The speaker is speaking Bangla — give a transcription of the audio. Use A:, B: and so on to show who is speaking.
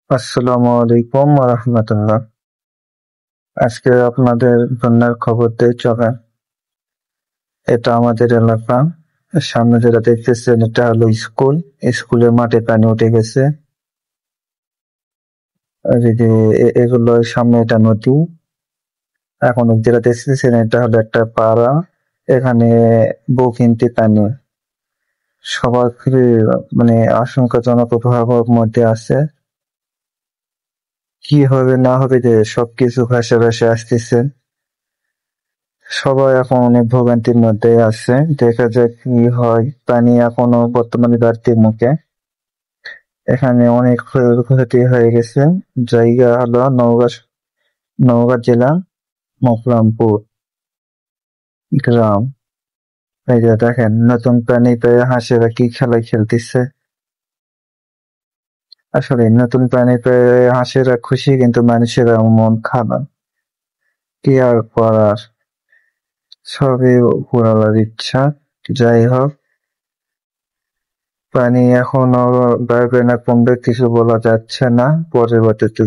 A: আসসালামু আলাইকুম রাহমাতুল্লাহ। আজকে আপনাদের বন্যার খবর দিয়ে চলেন। এটা আমাদের এলাকা। সামনে যেটা দেখতেছেন এটা হলো স্কুল। স্কুলের মাঠে পানি উঠে গেছে। আর এই যে এগুলো সামনে এটা নদী। এখন যেটা দেখতেছেন এটা হলো একটা পাড়া। এখানে বহুকিন্তি পানি। সবার মানে আশঙ্কাজনক ভয়াবহর মধ্যে আছে। কি হবে না হবে যে সবকিছু ভাসে ভাসে আসতেছে। সবাই এখন অনেক ভোগান্তির মধ্যে আছে। দেখা যাক কি হয়। পানি এখনো বর্তমানে বাড়তির মুখে। এখানে অনেক ক্ষয়ক্ষতি হয়ে গেছে। জায়গা হলো নওগাঁ জেলা মকরমপুর গ্রাম। এই যে দেখেন নতুন পানি পেয়ে হাঁসেরা কি খেলা খেলতেছে। আসলে নতুন পানি পেয়ে হাঁসেরা খুশি, কিন্তু মানুষেরা মন খারাপ। কি আর করার, সবই উপরওয়ালার ইচ্ছা। যাই হোক, পানি এখনো বাড়বে না কমবে কিছু বলা যাচ্ছে না। পরবর্তীতে